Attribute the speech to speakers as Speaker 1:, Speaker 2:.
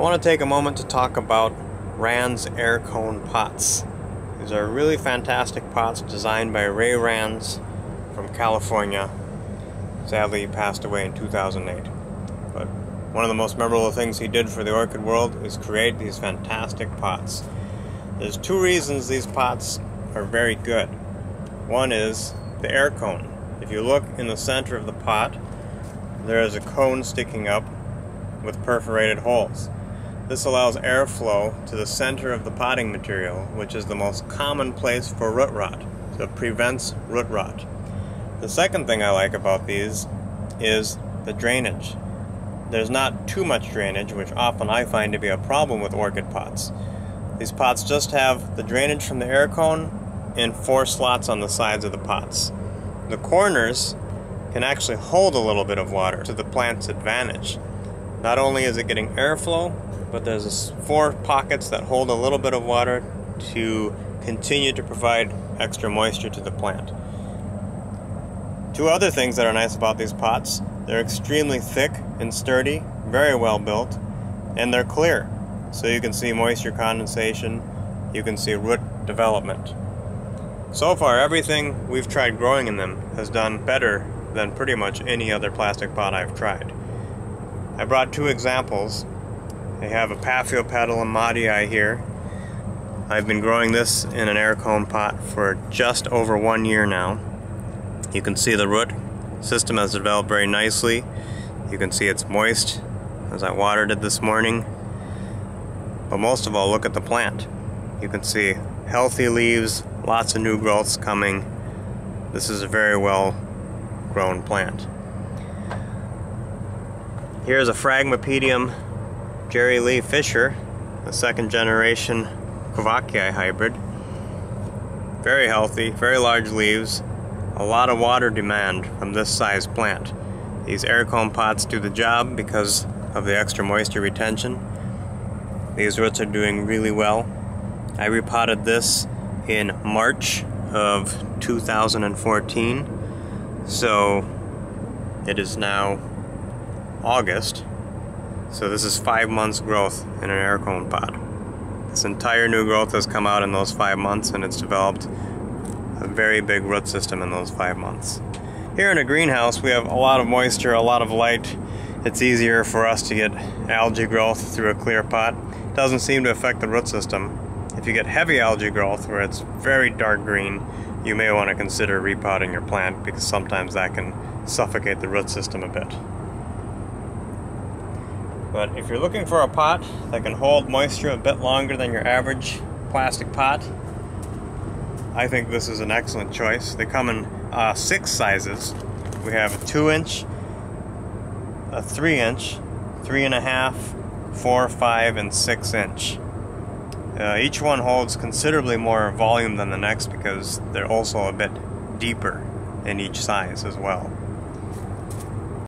Speaker 1: want to take a moment to talk about Rand's Aircone Pots. These are really fantastic pots designed by Ray Rands from California. Sadly, he passed away in 2008. But one of the most memorable things he did for the orchid world is create these fantastic pots. There's two reasons these pots are very good. One is the air cone. If you look in the center of the pot, there is a cone sticking up with perforated holes. This allows airflow to the center of the potting material, which is the most common place for root rot, so it prevents root rot. The second thing I like about these is the drainage. There's not too much drainage, which often I find to be a problem with orchid pots. These pots just have the drainage from the air cone and 4 slots on the sides of the pots. The corners can actually hold a little bit of water to the plant's advantage. Not only is it getting airflow, but there's 4 pockets that hold a little bit of water to continue to provide extra moisture to the plant. Two other things that are nice about these pots: they're extremely thick and sturdy, very well built, and they're clear. So you can see moisture condensation, you can see root development. So far, everything we've tried growing in them has done better than pretty much any other plastic pot I've tried. I brought 2 examples. I have a Paphiopedilum maddii here. I've been growing this in an air cone pot for just over 1 year now. You can see the root system has developed very nicely. You can see it's moist as I watered it this morning. But most of all, look at the plant. You can see healthy leaves, lots of new growths coming. This is a very well grown plant. Here's a Phragmipedium Jerry Lee Fischer, the 2nd generation Kovacii hybrid. Very healthy, very large leaves, a lot of water demand from this size plant. These air cone pots do the job because of the extra moisture retention. These roots are doing really well. I repotted this in March of 2014, so it is now August. So this is 5 months growth in an air cone pot. This entire new growth has come out in those 5 months, and it's developed a very big root system in those 5 months. Here in a greenhouse, we have a lot of moisture, a lot of light. It's easier for us to get algae growth through a clear pot. It doesn't seem to affect the root system. If you get heavy algae growth where it's very dark green, you may want to consider repotting your plant, because sometimes that can suffocate the root system a bit. But if you're looking for a pot that can hold moisture a bit longer than your average plastic pot, I think this is an excellent choice. They come in 6 sizes. We have a 2-inch, a 3-inch, 3.5, 4, 5, and 6-inch. Each one holds considerably more volume than the next because they're also a bit deeper in each size as well.